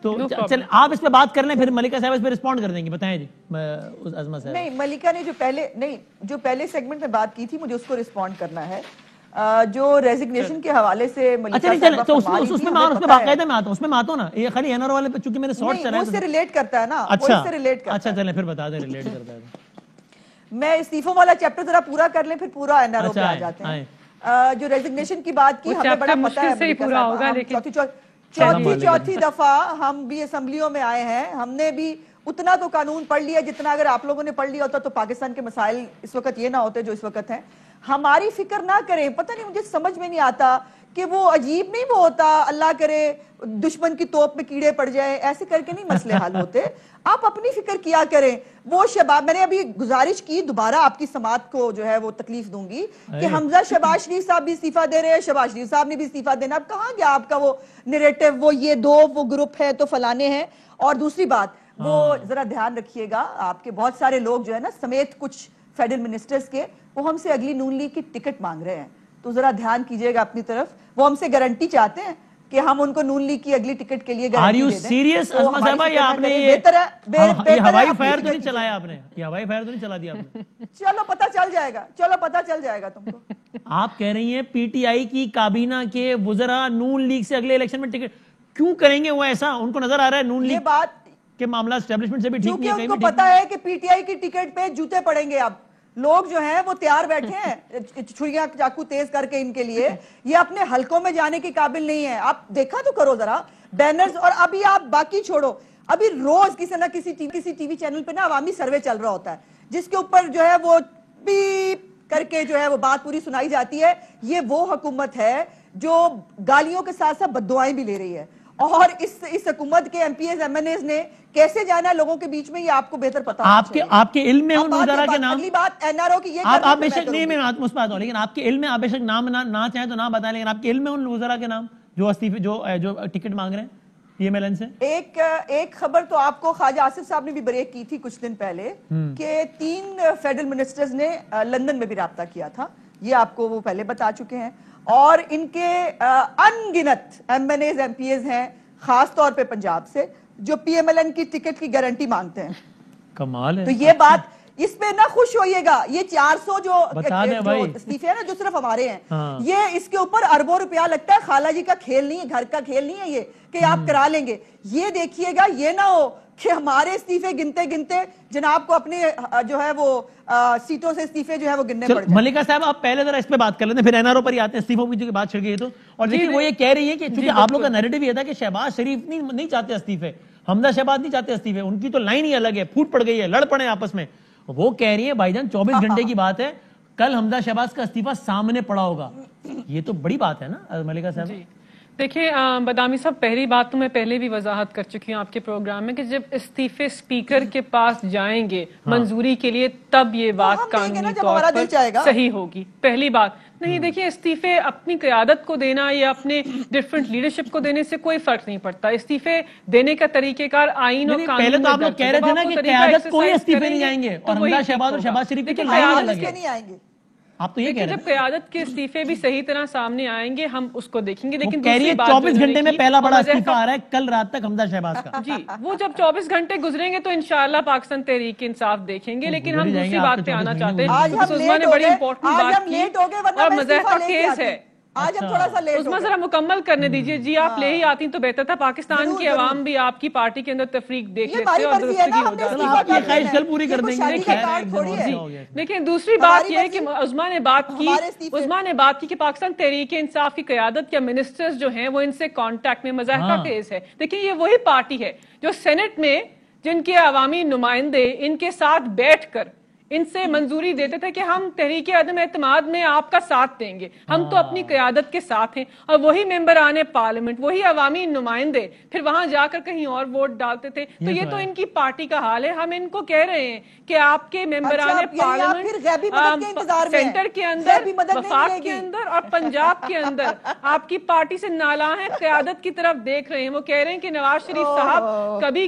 A: تو چل آپ اس پہ بات کر لیں, پھر ملکہ صاحب اس پہ رسپونڈ کر دیں گی. بتائیں جی عظمت صاحب.
B: نہیں, ملکہ نے جو پہلے سیگمنٹ میں بات کی تھی مجھے اس کو رسپونڈ کرنا ہے. جو ریزگنیشن کے حوالے سے
A: اچھا نہیں چلے, تو اس میں باقاعدہ میں آتا ہوں, اس میں آتا ہوں نا. یہ خالی NRO والے پہ چونکہ میں نے شارٹ چلا ہے,
B: اس سے ریلیٹ کرتا ہے نا.
A: اچھا چلیں پھر بتا دیں ریلیٹ کرتا ہے.
B: میں استعفوں والا چیپٹر ذرا پورا کر لیں پھر پورا NRO پہ آ جاتے ہیں. جو ریزگنیشن کی بات کی ہمیں بڑا پتہ ہے, چوتھی دفعہ ہم بھی اسمبلیوں میں آئے ہیں. ہم نے بھی اتنا تو قانون پڑھ لیا جتنا اگر آپ لوگوں نے پڑھ لیا ہوتا تو پاکستان کے مسائل اس وقت یہ نہ ہوتے جو اس وقت ہیں. ہماری فکر نہ کریں. پتہ نہیں مجھے سمجھ میں نہیں آتا کہ وہ عجیب نہیں وہ ہوتا, اللہ کرے دشمن کی توپ میں کیڑے پڑ جائے, ایسے کر کے نہیں مسئلے حل ہوتے. آپ اپنی فکر کیا کریں. وہ شباب, میں نے ابھی گزارش کی دوبارہ آپ کی سماعت کو جو ہے وہ تکلیف دوں گی کہ حمزہ شہباز شریف صاحب بھی استعفیٰ دے رہے ہیں, شہباز شریف صاحب نے بھی استعفیٰ دینا. اب کہاں گیا آپ کا وہ نیریٹو, وہ یہ دو وہ گروپ ہے تو فلانے ہیں. اور دوسری بات, وہ ذرا دھیان رکھیے گا, آپ کے بہت سارے لوگ جو ہے نا سمیت کچھ فیڈرل منسٹرز کے, وہ ہم سے اگلی نون لیگ کی ٹکٹ مانگ رہے ہیں. تو ذرا دھیان کیجئے گا اپنی طرف. وہ ہم سے گارنٹی چاہتے ہیں کہ ہم ان کو نون لیگ کی اگلی ٹکٹ کے لیے گارنٹی دے دیں.
A: Are you serious عظمت صاحبہ, یہ آپ نے یہ ہوائی فائر تو نہیں چلایا آپ نے, یہ ہوائی فائر تو نہیں چلا دیا آپ نے.
B: چلو پتہ چل جائے گا, چلو پتہ چل جائے گا تم کو.
A: آپ کہہ رہی ہیں پی ٹی آئی کی کابینہ کے وزراء نون لیگ سے اگلے الیکشن میں ٹکٹ کیوں کریں گے وہ ایسا؟ ان کو نظر آ رہا ہے نون لیگ کے معاملہ اسٹیبلشمنٹ سے بھی ٹھیک نہیں ہے،
B: کیونکہ ان کو پتا ہے کہ پی ٹی آئی کی ٹکٹ پہ جوتے پڑیں گے. اب لوگ جو ہیں وہ تیار بیٹھے ہیں چھریاں چاقو تیز کر کے ان کے لیے. یہ اپنے حلقوں میں جانے کے قابل نہیں ہے. آپ دیکھا تو کرو ذرا بینرز. اور ابھی آپ باقی چھوڑو, ابھی روز کسی نہ کسی ٹی وی چینل پہ نا عوامی سروے چل رہا ہوتا ہے جس کے اوپر جو ہے وہ بیپ کر کے جو ہے وہ بات پوری سنائی جاتی ہے. یہ وہ حکومت ہے جو گالیوں کے ساتھ ساتھ بددعائیں بھی لے رہی ہے, اور اس حکومت کے M P as M N as نے کیسے جانا ہے لوگوں کے بیچ میں یہ آپ کو بہتر پتا ہونا چاہیے.
A: آپ کے علم میں ان وزراء کے نام,
B: اگلی بات این آر او کی یہ
A: آپ بے شک نہیں, میں اس بات ہوں, لیکن آپ کے علم میں آپ بے شک نام نہ چاہیں تو نہ بتائیں, لیکن آپ کے علم میں ان وزراء کے نام جو استعفے جو ٹکٹ مانگ رہے ہیں پی ایم ایل این سے.
B: ایک خبر تو آپ کو خواجہ آصف صاحب نے بھی بریک کی تھی کچھ دن پہلے کہ 3 فیڈرل منسٹرز نے لندن میں بھی رابطہ کیا تھا, یہ آپ کو وہ پہلے بتا چکے ہیں. اور ان کے ان گنت ایم این ایز ایم پی ایز ہیں خاص طور پہ پنجاب سے جو پی ایم ایل این کی ٹکٹ کی گارنٹی مانگتے ہیں.
A: کمال ہے.
B: تو یہ بات اس پہ نہ خوش ہوئیے گا, یہ 400 جو استعفے ہیں نا جو صرف ہمارے ہیں, یہ اس کے اوپر اربوں روپیہ لگتا ہے. خالہ جی کا کھیل نہیں ہے, گھر کا کھیل نہیں ہے یہ کہ آپ کرا لیں گے. یہ دیکھیے گا یہ نہ ہو کہ ہمارے استعفے گنتے جناب کو اپنے جو ہے وہ سیٹوں سے استعفے جو ہے وہ گننے پڑ جائیں.
A: ملکہ صاحب آپ پہلے ذرا اس پہ بات کر لیتے ہیں, پھر این آر او پر ہی آتے ہیں استعفوں کی بات چھڑ گئی تو. اور دیکھیں وہ یہ کہہ رہی ہے کہ چونکہ آپ لوگ کا نیریٹو یہ تھا کہ شہباز شریف نہیں چاہتے استعفے, حمزہ شہباز نہیں چاہتے استعفے, ان کی تو لائن ہی الگ ہے, پھوٹ پڑ گئی ہے, لڑ پڑے آپس میں. وہ کہہ رہی ہے بھائی جان 24 گھنٹے کی بات ہے, کل حمزہ شہباز کا استعفہ سامنے پڑا ہوگا. یہ تو بڑی بات ہے نا ملکہ صاحب.
C: دیکھیں بدامی صاحب, پہلی بات تو میں پہلے بھی وضاحت کر چکی ہوں آپ کے پروگرام میں کہ جب استعفے اسپیکر کے پاس جائیں گے منظوری کے لیے تب یہ بات قانونی طور پر صحیح ہوگی. پہلی بات نہیں, دیکھیں استعفے اپنی قیادت کو دینا یا اپنے ڈفرنٹ لیڈرشپ کو دینے سے کوئی فرق نہیں پڑتا. استعفے دینے کا طریقہ کار آئین اور قانون.
A: پہلے تو آپ لوگ کہہ رہے تھے نا کہ قیادت کوئی استعفے نہیں جائیں گے, اور حمزہ شہباز اور شہباز شریف کی لائن الگ ہے. آپ تو یہ کہہ رہے ہیں
C: جب قیادت کے استعفے بھی صحیح طرح سامنے آئیں گے ہم اس کو دیکھیں گے. لیکن
A: 24 گھنٹے میں پہلا بڑا استعفہ آ رہا ہے کل رات تک حمزہ شہباز کا.
C: جی وہ جب 24 گھنٹے گزریں گے تو انشاءاللہ پاکستان تحریک انصاف دیکھیں گے. لیکن ہم دوسری بات پہ آنا چاہتے ہیں. عثمان نے بڑی امپورٹنٹ بات کی اور مزاح کا کیس ہے.
B: آج ہم تھوڑا سا لیٹ
C: عثمان ذرا مکمل کرنے دیجئے. جی آپ لے ہی آتی تو بہتر تھا, پاکستان کی عوام بھی آپ کی پارٹی کے اندر تفریق دیکھ لیتے اور درستگی ہو جاتی.
A: آپ یہ خواہش کل پوری کر دیں گے.
C: لیکن دوسری بات یہ ہے کہ عثمان نے بات کی کہ پاکستان تحریک انصاف کی قیادت یا منسٹرز جو ہیں وہ ان سے کانٹیکٹ میں. مزاح کا کیس ہے. دیکھیں یہ وہی پارٹی ہے جو سینٹ میں جن کے عوامی نمائندے ان کے ساتھ بیٹھ کر ان سے منظوری دیتے تھے کہ ہم تحریک عدم اعتماد میں آپ کا ساتھ دیں گے, ہم تو اپنی قیادت کے ساتھ ہیں. اور وہی ممبران پارلیمنٹ, وہی عوامی نمائندے پھر وہاں جا کر کہیں اور ووٹ ڈالتے تھے. تو یہ تو ان کی پارٹی کا حال ہے. ہم ان کو کہہ رہے ہیں کہ آپ کے ممبران پارلیمنٹ سینٹر کے اندر, وفاق کے اندر اور پنجاب کے اندر آپ کی پارٹی سے نالاں ہیں, قیادت کی طرف دیکھ رہے ہیں. وہ کہہ رہے ہیں کہ نواز شریف صاحب کبھی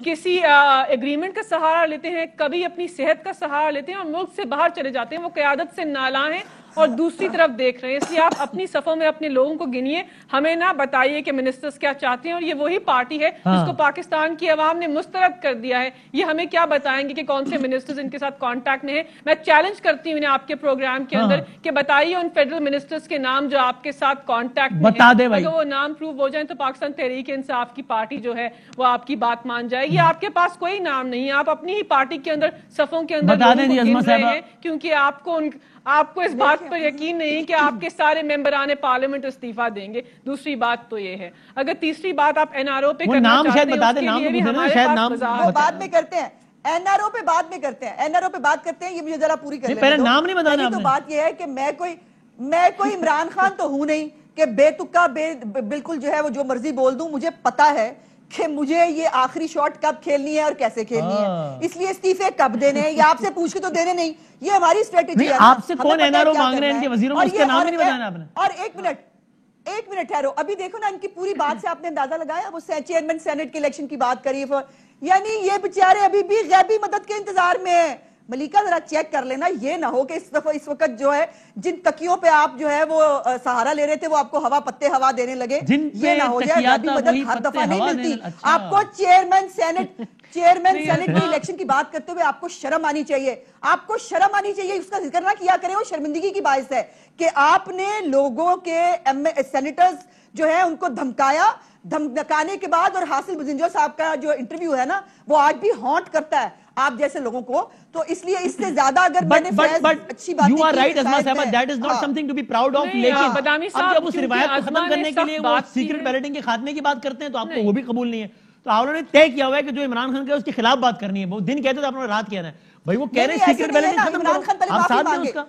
C: کسی ایگریمنٹ کا سہارا لیتے ہیں, کبھی اپنی صحت کا سہارا لیتے ہیں اور ملک سے باہر چلے جاتے ہیں. وہ قیادت سے نالاں ہیں اور دوسری طرف دیکھ رہے ہیں. اس لیے آپ اپنی صفوں میں اپنے لوگوں کو گنیے, ہمیں نہ بتائیے کہ منسٹرز کیا چاہتے ہیں. اور یہ وہی پارٹی ہے جس کو پاکستان کی عوام نے مسترد کر دیا ہے. یہ ہمیں کیا بتائیں گے کہ کون سے منسٹرز ان کے ساتھ کانٹیکٹ میں ہیں. میں چیلنج کرتی ہوں انہیں آپ کے پروگرام کے اندر کہ بتائیے ان فیڈرل منسٹرز کے نام جو آپ کے ساتھ کانٹیکٹ میں ہیں. اگر وہ نام پروو ہو جائیں تو پاکستان تحریک انصاف کی پارٹی جو ہے وہ آپ کی بات مان جائے گی. آپ کے پاس کوئی نام نہیں ہے, آپ اپنی ہی پارٹی کے اندر صفوں کے اندر گن رہے ہیں کیونکہ آپ کو اس بات پر یقین نہیں کہ آپ کے سارے ممبران پارلیمنٹ استعفیٰ دیں گے. دوسری بات تو یہ ہے. اگر تیسری بات آپ این آر او پہ کرنا چاہتے ہیں اس کے لیے بھی ہمارے پاس وضاحت
B: بعد میں کرتے ہیں. این آر او پہ بعد میں کرتے ہیں, این آر او پہ بات کرتے ہیں. یہ مجھے ذرا پوری کرنے
A: پہلے نام نہیں بتانا.
B: تو بات یہ ہے کہ میں کوئی عمران خان تو ہوں نہیں کہ بے تکا بالکل جو ہے وہ جو مرضی بول دوں. مجھے پتا ہے کہ مجھے یہ آخری شاٹ کب کھیلنی ہے اور کیسے کھیلنی ہے, اس لیے استعفے کب دینے ہیں یہ آپ سے پوچھ کے تو دینے نہیں. یہ ہماری اسٹریٹجی ہے.
A: آپ سے کون این آر او مانگ رہے ہیں ان کے وزیروں میں, اس کا نام نہیں بتانا آپ نے.
B: اور ایک منٹ ٹھہرو, ابھی دیکھو نا ان کی پوری بات سے آپ نے اندازہ لگایا. وہ چیئرمین سینٹ کے الیکشن کی بات کری, یعنی یہ بیچارے ابھی بھی غیبی مدد کے انتظار میں ہیں. ملیکا ذرا چیک کر لینا، یہ نہ ہو کہ اس دفعہ اس وقت جو ہے جن تکیوں پہ آپ جو ہے وہ سہارا لے رہے تھے وہ آپ کو پتے ہوا دینے لگے، یہ نہ ہو جائے. ابھی مدد ہر دفعہ نہیں ملتی. آپ کو چیئرمین سینٹ کی الیکشن کی بات کرتے ہوئے آپ کو شرم آنی چاہیے، آپ کو شرم آنی چاہیے. اس کا ذکر نہ کیا کریں، وہ شرمندگی کی باعث ہے کہ آپ نے لوگوں کے سینیٹرز جو ہے ان کو دھمکانے کے بعد، اور حاصل بزنجو صاحب کا جو انٹرویو ہے نا وہ آج بھی ہانٹ کرتا ہے آپ جیسے لوگوں کو. تو اس لیے اس سے زیادہ اگر میں نے اچھی بات
A: you are right Azma Sahaba, that is not something to be proud of. لیکن اب جب اس روایت کو ختم کرنے کے لیے وہ سیکرٹ بیلٹنگ کے خاتمے کی بات کرتے ہیں تو آپ کو وہ بھی قبول نہیں ہے. تو آپ نے طے کیا ہوا ہے کہ جو عمران خان کا اس کے خلاف بات کرنی ہے. وہ دن کہتے تھے آپ نے رات کہنا ہے. بھائی وہ کہہ رہے ہیں سیکرٹ بیلٹنگ ختم کرو، آپ ساتھ دیں اس کا.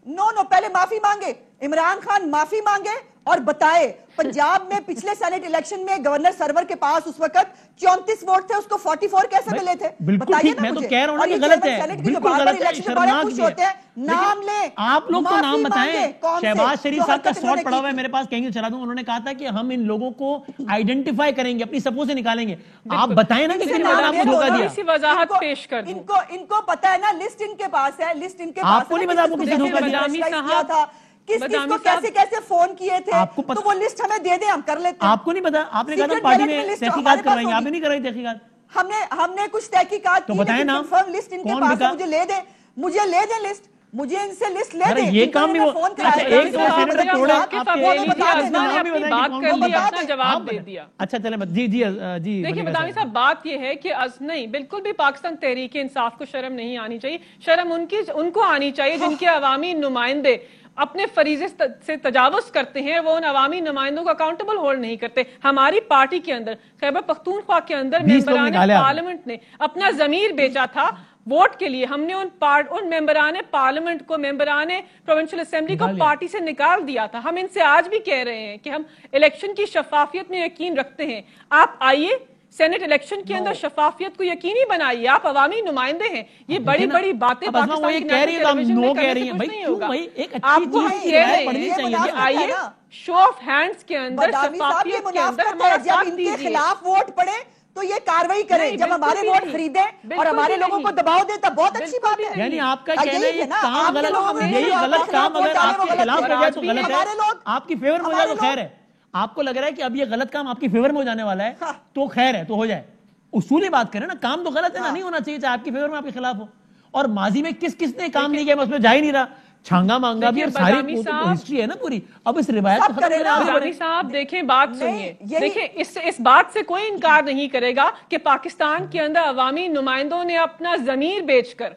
B: نو پہلے معافی مانگے، عمران خان معافی مانگے اور بتائے پنجاب میں پچھلے سینٹ الیکشن میں گورنر سرور کے پاس اس وقت 34 ووٹ تھے، اس کو 44 کیسے ملے تھے؟
A: بالکل ٹھیک، میں تو کہہ رہا ہوں کہ غلط ہے، بالکل غلط ہے، شرمناک بھی ہے.
B: نام لیں،
A: آپ لوگ تو نام بتائیں. شہباز شریف صاحب کا سوٹ پڑا ہوا ہے میرے پاس، کہیں گے چلا دوں. انہوں نے کہا تھا کہ ہم ان لوگوں کو آئیڈینٹیفائی کریں گے، اپنی صفوں سے نکالیں گے. آپ بتائیں نا کہ آپ کو دھوکہ دیا.
C: اسی وضاحت پیش کر دوں.
B: ان کو پتا ہے نا، لسٹ ان کے پاس ہے، لسٹ ان کے پاس.
A: آپ کو نہیں پتا آپ کو کسی دھوکہ دیا
B: تھا، کس کو کیسے فون کیے تھے، تو وہ لسٹ ہمیں دے دیں، ہم کر لیتے ہیں.
A: آپ کو نہیں پتا، آپ نے کہا تھا پارٹی میں تحقیقات کروائیں گے، آپ نے نہیں کرائی تحقیقات.
B: ہم نے کچھ تحقیقات کی،
A: بتائیں نا
B: لسٹ ان کے پاس ہے، مجھے لے دیں لسٹ، مجھے ان سے لسٹ لے دیں.
A: یہ کام بھی
B: فون
C: جواب دے دیا.
A: اچھا چلیں جی
C: دیکھیں بدامی صاحب، بات یہ ہے کہ نہیں، بالکل بھی پاکستان تحریک انصاف کو شرم نہیں آنی چاہیے. شرم ان کو آنی چاہیے جن کے عوامی نمائندے اپنے فریضے سے تجاوز کرتے ہیں، وہ ان عوامی نمائندوں کو اکاؤنٹیبل ہولڈ نہیں کرتے. ہماری پارٹی کے اندر، خیبر پختونخوا کے اندر ممبران پارلیمنٹ نے اپنا ضمیر بیچا تھا ووٹ کے لیے. ہم نے ان ممبران پارلیمنٹ کو، ممبران پروونشل اسمبلی کو پارٹی سے نکال دیا تھا. ہم ان سے آج بھی کہہ رہے ہیں کہ ہم الیکشن کی شفافیت میں یقین رکھتے ہیں. آپ آئیے سینٹ الیکشن کے اندر شفافیت کو یقینی بنائیے. آپ عوامی نمائندے ہیں. یہ بڑی بڑی باتیں پاکستان کی نیشنل ٹیلی ویژن میں کرنے سے کچھ نہیں ہوگا. آپ کو ہم کہہ رہے ہیں کہ آئیے شو آف ہینڈز کے اندر، شفافیت کے اندر ہمارا ساتھ دیجیے.
B: خلاف ووٹ پڑے تو یہ کاروائی کریں، جب ہمارے ووٹ خریدیں اور ہمارے لوگوں کو دباؤ دیں تب بہت اچھی بات ہے.
A: یعنی آپ کا کہنا ہے یہ کام غلط، یہی غلط کام اگر آپ کے خلاف ہو جائے تو غلط ہے، آپ کی فیور میں ہو جائے تو خیر ہے. آپ کو لگ رہا ہے کہ اب یہ غلط کام آپ کی فیور میں ہو جانے والا ہے تو خیر ہے، تو ہو جائے. اصولی بات کریں نا، کام تو غلط ہے نا، نہیں ہونا چاہیے، چاہے آپ کی فیور میں آپ کے خلاف ہو. اور ماضی میں کس نے کام نہیں کیا میں اس میں جا ہی نہیں رہا. چھانگا مانگا بھی اور ساری ہسٹری ہے نا پوری. اب اس روایت کو ختم
C: کریں. صاحب دیکھیں، بات سنیے، دیکھیں اس بات سے کوئی انکار نہیں کرے گا کہ پاکستان کے اندر عوامی نمائندوں نے اپنا ضمیر بیچ کر،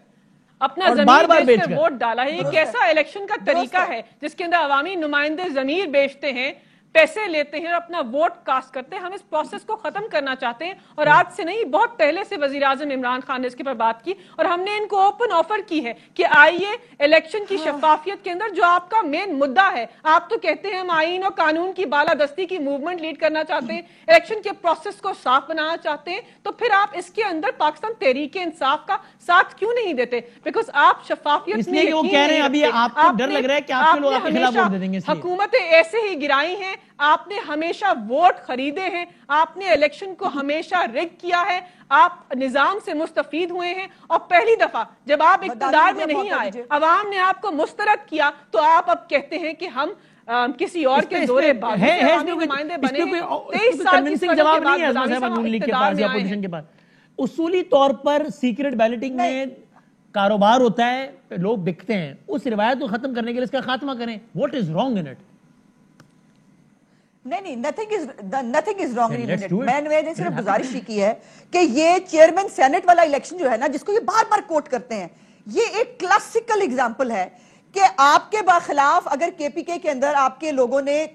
C: اپنا ضمیر بیچ کر ووٹ ڈالا ہے. یہ کیسا الیکشن کا طریقہ ہے جس کے اندر عوامی نمائندے ضمیر بیچتے ہیں، پیسے لیتے ہیں اور اپنا ووٹ کاسٹ کرتے ہیں. ہم اس پروسیس کو ختم کرنا چاہتے ہیں، اور آج سے نہیں، بہت پہلے سے وزیر اعظم عمران خان نے اس کے پر بات کی اور ہم نے ان کو اوپن آفر کی ہے کہ آئیے الیکشن کی شفافیت کے اندر جو آپ کا مین مدعا ہے. آپ تو کہتے ہیں ہم آئین اور قانون کی بالادستی کی موومنٹ لیڈ کرنا چاہتے ہیں، الیکشن کے پروسیس کو صاف بنانا چاہتے ہیں، تو پھر آپ اس کے اندر پاکستان تحریک انصاف کا ساتھ کیوں نہیں دیتے؟ بیکاز آپ شفافیت میں حکومتیں ایسے ہی گرائی ہیں. آپ نے ہمیشہ ووٹ خریدے ہیں، آپ نے الیکشن کو ہمیشہ رگ کیا ہے، آپ نظام سے مستفید ہوئے ہیں. اور پہلی دفعہ جب آپ اقتدار میں نہیں آئے، عوام نے آپ کو مسترد کیا، تو آپ اب کہتے ہیں کہ ہم کسی اور کے دورے نمائندے بنے ہیں. 23 سال کی
A: جواب نہیں ہے. اصولی طور پر سیکرٹ بیلٹنگ میں کاروبار ہوتا ہے، لوگ بکتے ہیں. اس روایت کو ختم کرنے کے لیے اس کا خاتمہ کریں. What is wrong in it?
B: نہیں، nothing is wrong in it. میں نے صرف گزارش ہی کی ہے کہ یہ چیئرمین سینٹ والا الیکشن جو ہے نا، جس کو یہ بار بار کوٹ کرتے ہیں، یہ ایک کلاسیکل اگزامپل ہے کہ آپ کے خلاف اگر کے پی کے اندر آپ کے لوگوں نے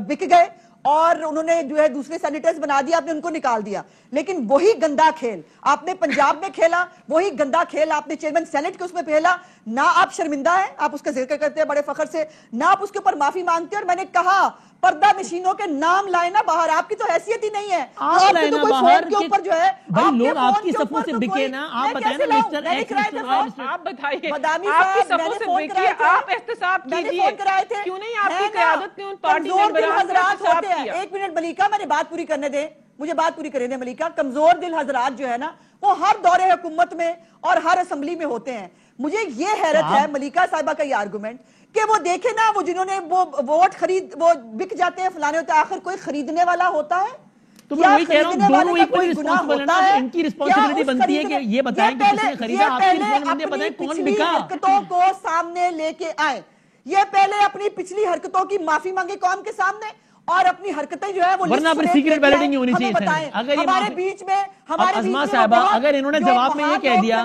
B: بک گئے اور انہوں نے جو ہے دوسرے سینیٹرز بنا دیا، آپ نے ان کو نکال دیا. لیکن وہی گندا کھیل آپ نے پنجاب میں کھیلا، وہی گندا کھیل آپ نے چیئرمین سینٹ کے اس میں کھیلا. نہ آپ شرمندہ ہیں، آپ اس کا ذکر کرتے ہیں بڑے فخر سے، نہ آپ اس کے اوپر معافی مانگتے. اور میں نے کہا پردہ نشینوں کے نام لائے نا باہر، آپ کی تو حیثیت ہی نہیں ہے.
A: آپ لائے نا باہر کے اوپر جو ہے لوگ آپ کی صفوں سے بکے نا. آپ بتائیں نا مسٹر ایکس،
C: آپ بتائیے آپ کی صفوں سے بکے، آپ احتساب کیجئے. کیوں نہیں آپ کی قیادت نے ان پارٹی ممبران سے احتساب کیا؟
B: ایک منٹ ملیکا، میں نے بات پوری کرنے دیں، مجھے بات پوری کرنے دیں ملیکا. کمزور دل حضرات جو ہے نا، وہ ہر دور حکومت میں اور ہر اسمبلی میں ہوتے ہیں. مجھے یہ حیرت ہے ملیکہ صاحبہ کا یہ آرگومنٹ کہ وہ دیکھیں نا وہ جنہوں نے وہ ووٹ خرید وہ بک جاتے ہیں فلانے ہوتے ہیں، آخر کوئی خریدنے والا ہوتا ہے؟
A: تو میں وہی کہہ رہا ہوں دونوں ایکولی رسپانسبل ہیں نا، ان کی رسپانسبلٹی بنتی ہے کہ یہ بتائیں کہ کس نے خریدا، آپ کی رسپانسبلٹی بتائیں کون بکا۔
B: حرکتوں کو سامنے لے کے آئیں، یہ پہلے اپنی پچھلی حرکتوں کی معافی مانگے قوم کے سامنے اور اپنی حرکتیں جو ہے وہ
A: ورنہ پھر سیکریٹ بیلٹنگ ہونی چاہیے۔
B: اگر ہمارے بیچ میں
A: ازما صاحبہ اگر انہوں نے جواب میں یہ کہہ دیا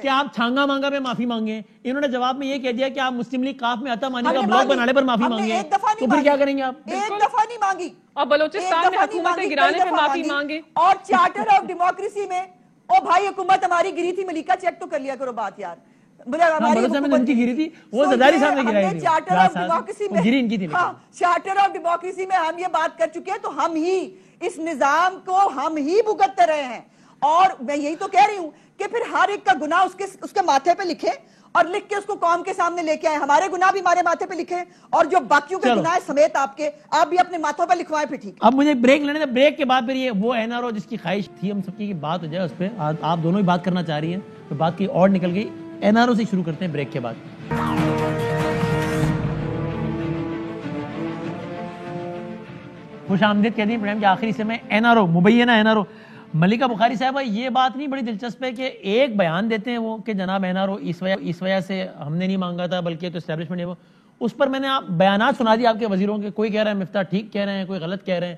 A: کہ آپ چھانگا مانگا میں معافی مانگیں، انہوں نے جواب میں یہ کہہ دیا کہ آپ مسلم لیگ کاف میں عطا مانی کا بلاک بنانے پر معافی مانگیں، تو پھر کیا کریں گے آپ؟
B: ایک دفعہ نہیں مانگی
C: اور بلوچستان میں حکومت گرانے پہ معافی مانگے،
B: اور چارٹر آف ڈیموکریسی میں او بھائی حکومت ہماری گری تھی، ملیکہ چیک تو کر لیا کرو بات یار، چارٹر آف ڈیموکریسی میں ہم یہ بات کر چکے ہیں، تو ہم ہی اس نظام کو ہم ہی بھگتتے رہے ہیں، اور میں یہی تو کہہ رہی ہوں کہ پھر ہر ایک کا گناہ اس کے ماتھے پہ لکھیں اور لکھ کے اس کو قوم کے سامنے لے کے آئے، ہمارے گناہ بھی ہمارے ماتھے پہ لکھیں اور جو باقیوں کے گناہ سمیت آپ بھی اپنے ماتھوں پہ لکھوائیں، پھر ٹھیک۔
A: اب مجھے بریک لینے دیں، بریک کے بعد پھر یہ وہ این آر او جس کی خواہش تھی ہم سب کی بات ہو جائے اس پہ، آپ دونوں ہی بات کرنا چاہ رہی ہیں تو بات کی اور نکل گئی، این آر او سے شروع کرتے ہیں بریک کے بعد۔ خوش آمدید کہتے ہیں پروگرام کے آخری سے میں این آر او مبینہ این آر او ملیکہ بخاری صاحبہ، یہ بات نہیں بڑی دلچسپ ہے کہ ایک بیان دیتے ہیں وہ کہ جناب این آر او اس وجہ سے ہم نے نہیں مانگا تھا بلکہ تو اسٹیبلشمنٹ ہے وہ، اس پر میں نے آپ بیانات سنا دی آپ کے وزیروں کے، کوئی کہہ رہا ہے مفتاح ٹھیک کہہ رہے ہیں، کوئی غلط کہہ رہے ہیں،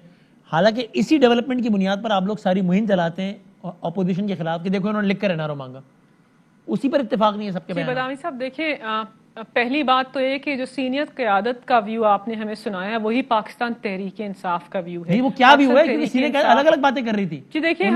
A: حالانکہ اسی ڈیولپمنٹ کی بنیاد پر آپ لوگ ساری مہم چلاتے ہیں اپوزیشن کے خلاف کہ دیکھو انہوں نے لکھ کر این آر او مانگا، اسی پر اتفاق نہیں ہے سب کے بیان۔
C: بدامی صاحب دیکھیں، پہلی بات تو یہ کہ جو سینئر قیادت کا ویو آپ نے ہمیں سنایا ہے وہی پاکستان تحریک انصاف کا ویو ہے۔
A: نہیں وہ کیا ویو ہے کیونکہ سینئر الگ الگ باتیں کر رہی تھی،
C: جی دیکھیں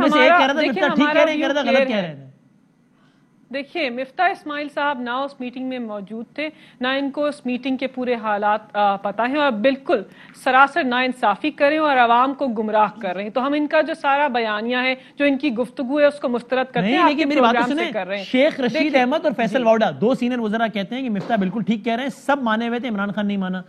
C: دیکھیے مفتاح اسماعیل صاحب نہ اس میٹنگ میں موجود تھے، نہ ان کو اس میٹنگ کے پورے حالات پتہ ہیں، اور بالکل سراسر ناانصافی کریں اور عوام کو گمراہ کر رہے ہیں، تو ہم ان کا جو سارا بیانیہ ہے جو ان کی گفتگو ہے اس کو مسترد کرتے ہیں،
A: لیکن میری بات سنیں، شیخ رشید احمد اور فیصل واؤڈا دو سینئر وزراء کہتے ہیں کہ مفتاح بالکل ٹھیک کہہ رہے ہیں، سب مانے ہوئے تھے، عمران خان نہیں مانا۔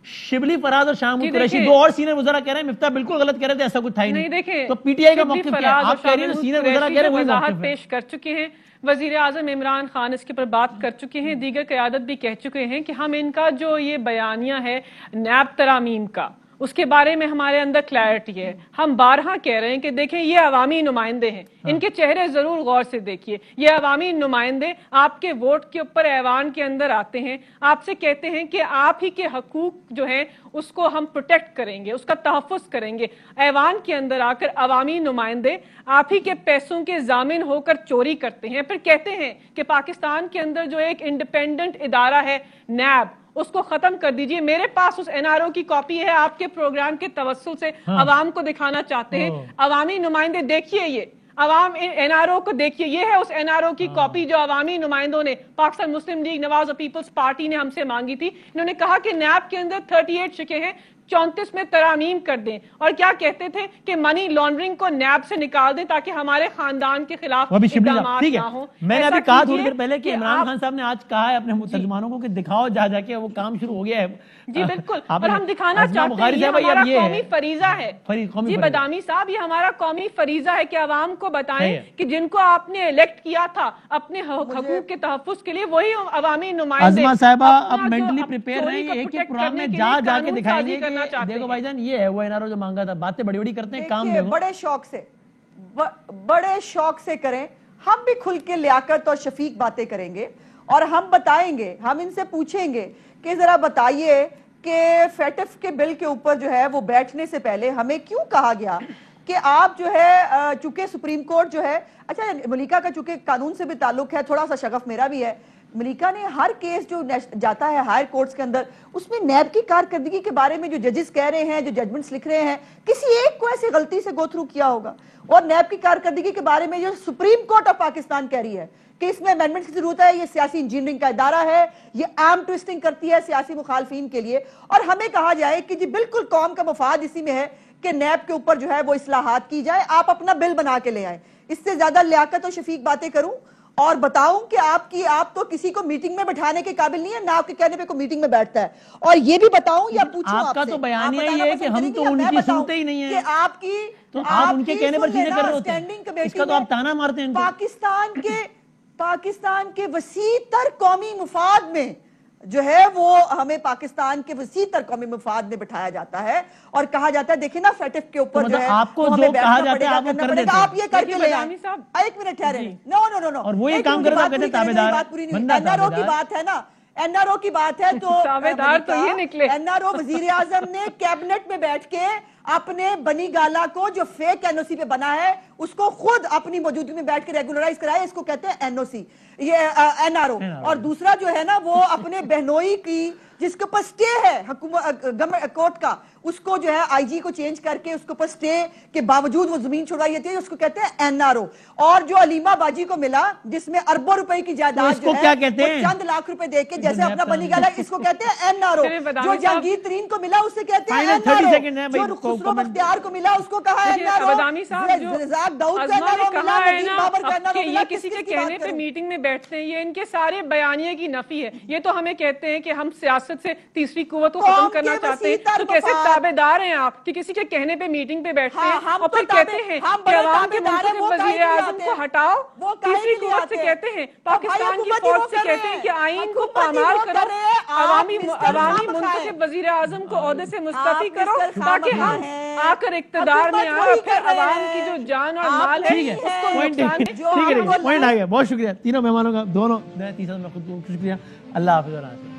A: شبلی فراز اور شاہ محمود قریشی دو اور سینئر وزراء کہہ رہے ہیں مفتاح بالکل غلط کہہ رہے تھے، ایسا کچھ تھا ہی نہیں۔ تو پی ٹی آئی کا موقف کیا ہے؟ آپ کہہ رہی ہیں سینئر وزراء کہہ رہے ہیں وہی موقف ہے۔
C: پیش کر چکے ہیں، وزیر اعظم عمران خان اس کے پر بات کر چکے ہیں، دیگر قیادت بھی کہہ چکے ہیں کہ ہم ان کا جو یہ بیانیہ ہے نیب ترامیم کا، اس کے بارے میں ہمارے اندر کلیئرٹی ہے۔ ہم بارہا کہہ رہے ہیں کہ دیکھیں یہ عوامی نمائندے ہیں، ان کے چہرے ضرور غور سے دیکھیے، یہ عوامی نمائندے آپ کے ووٹ کے اوپر ایوان کے اندر آتے ہیں، آپ سے کہتے ہیں کہ آپ ہی کے حقوق جو ہیں اس کو ہم پروٹیکٹ کریں گے، اس کا تحفظ کریں گے۔ ایوان کے اندر آ کر عوامی نمائندے آپ ہی کے پیسوں کے ضامن ہو کر چوری کرتے ہیں، پھر کہتے ہیں کہ پاکستان کے اندر جو ایک انڈیپینڈنٹ ادارہ ہے نیب اس کو ختم کر دیجئے۔ میرے پاس اس این آر او کی کاپی ہے، آپ کے پروگرام کے توسل سے عوام کو دکھانا چاہتے ہیں۔ عوامی نمائندے دیکھیے، یہ عوام این آر او کو دیکھیے، یہ ہے اس این آر او کی کاپی جو عوامی نمائندوں نے پاکستان مسلم لیگ نواز اور پیپلز پارٹی نے ہم سے مانگی تھی۔ انہوں نے کہا کہ نیب کے اندر 38 شکیں ہیں، 34 میں ترامیم کر دیں، اور کیا کہتے تھے کہ منی لانڈرنگ کو نیب سے نکال دیں تاکہ ہمارے خاندان کے خلاف اقدامات نہ ہوں۔
A: میں نے ابھی کہا تھوڑی دیر پہلے کہ عمران خان صاحب نے آج کہا ہے اپنے ترجمانوں کو کہ دکھاؤ جا جا کے وہ کام شروع ہو گیا ہے۔
C: جی بالکل، اور ہم دکھانا چاہتے ہیں، یہ ہمارا قومی فریضہ ہے۔ جی بدامی صاحب، یہ ہمارا قومی فریضہ ہے کہ عوام کو بتائیں کہ جن کو آپ نے الیکٹ کیا تھا اپنے حقوق کے تحفظ کے لیے وہی عوامی نمائندے۔
A: ازما صاحبہ اب مینٹلی پریپیئر رہیں گے، ایک ایک پروگرام میں جا جا کے دکھائیں گے کہ دیکھو بھائی جان یہ ہے وہ این آر او جو مانگا تھا، باتیں بڑی بڑی کرتے ہیں، کام دیکھو۔
B: بڑے شوق سے کریں، ہم بھی کھل کے لیاقت اور شفیق باتیں کریں گے اور ہم بتائیں گے، ہم ان سے پوچھیں گے کہ ذرا بتائیے کہ فیٹف کے بل کے اوپر جو ہے وہ بیٹھنے سے پہلے ہمیں کیوں کہا گیا کہ آپ جو ہے چونکہ سپریم کورٹ جو ہے، اچھا ملیکہ کا چونکہ قانون سے بھی تعلق ہے، تھوڑا سا شغف میرا بھی ہے، ملیکہ نے ہر کیس جو جاتا ہے ہائر کورٹس کے اندر اس میں نیب کی کارکردگی کے بارے میں جو ججز کہہ رہے ہیں، جو ججمنٹس لکھ رہے ہیں، کسی ایک کو ایسی غلطی سے گو تھرو کیا ہوگا، اور نیب کی کارکردگی کے بارے میں جو سپریم کورٹ آف پاکستان کہہ رہی ہے کہ اس میں امینڈمنٹ کی ضرورت ہے، یہ سیاسی انجینئرنگ کا ادارہ ہے، یہ آرم ٹوئسٹنگ کرتی ہے سیاسی مخالفین کے لیے، اور ہمیں کہا جائے کہ جی بالکل قوم کا مفاد اسی میں ہے کہ نیب کے اوپر جو ہے وہ اصلاحات کی جائے، آپ اپنا بل بنا کے لے آئیں۔ اس سے زیادہ لیاقت اور شفیق باتیں کروں اور بتاؤں کہ آپ تو کسی کو میٹنگ میں بٹھانے کے قابل نہیں ہے، نہ آپ کے کہنے پہ کوئی میٹنگ میں بیٹھتا ہے، اور یہ بھی بتاؤں یا پوچھوں آپ سے،
A: آپ کا تو بیانیہ یہ ہے کہ ہم تو ان کی سنتے ہی نہیں ہیں،
B: کہ آپ کی
A: تو آپ ان کے کہنے پر چیزیں کر رہے ہوتے ہیں، اس کا تو آپ تانا مارتے ہیں۔
B: پاکستان کے پاکستان کے وسیع تر قومی مفاد میں جو ہے وہ ہمیں پاکستان کے وسیع تر قومی مفاد میں بٹھایا جاتا ہے اور کہا جاتا ہے دیکھیں نا فیٹف کے اوپر جو ہے
A: آپ کو جو کہا جاتا ہے
B: آپ یہ کر کے لے آئیں. ایک منٹ ٹھہرے. نو
A: اور وہ یہ کام کرتا ہے تابعدار.
B: این آر او کی بات ہے نا, این آر او کی بات ہے تو
C: یہ نکلے.
B: این آر او وزیر اعظم نے کیبنٹ میں بیٹھ کے اپنے بنی گالا کو جو فیک این او سی پہ بنا ہے اس کو خود اپنی موجودگی میں بیٹھ کے ریگولرائز کرائے. اس کو کہتے ہیں این او سی, یہ این آر او. اور دوسرا جو ہے نا وہ اپنے بہنوئی کی جس کے اوپر سٹے ہے حکومت کورٹ کا, اس کو جو ہے آئی جی کو چینج کر کے اس کے اوپر سٹے کے باوجود وہ زمین چھڑوائی جاتی ہے, اس کو کہتے ہیں این آر او. اور جو علیمہ باجی کو ملا جس میں اربوں روپے کی جائیداد جو ہے چند لاکھ روپے دے کے جیسے اپنا بنی گالا, اس کو کہتے ہیں این آر او. جو جہانگیر ترین کو ملا اسے کہتے ہیں این آر او. جو خسرو بختیار کو ملا اس کو کہا این آر او. رزاق داؤد کو این آر او ملا, ندیم بابر کو این آر او ملا.
C: یہ کسی کے کہنے پہ میٹنگ میں بیٹھتے ہیں, یہ ان کے سارے بیانیے کی نفی ہے. یہ تو ہمیں کہتے ہیں کہ ہم سیاست سے تیسری قوت کو ختم کرنا چاہتے ہیں, تو کیسے تابعدار ہیں آپ کہ کسی کے کہنے پہ میٹنگ پہ بیٹھتے ہیں اور پھر کہتے ہیں کہ عوام کے منتخب وزیر اعظم کو ہٹاؤ. تیسری قوت سے کہتے ہیں, پاکستان کی فوج سے کہتے ہیں کہ آئین کو پامال کرو, عوامی منتخب وزیر اعظم کو عہدے سے مستعفی کرو تاکہ ہم آ کر اقتدار میں آئے اور پھر عوام کی جو جان اور مال ہے اس کو نقصان.
A: پوائنٹ آ گیا. بہت شکریہ تینوں مہمانوں کا, دونوں. میں تیسرا میں خود کو شکریہ. اللہ حافظ.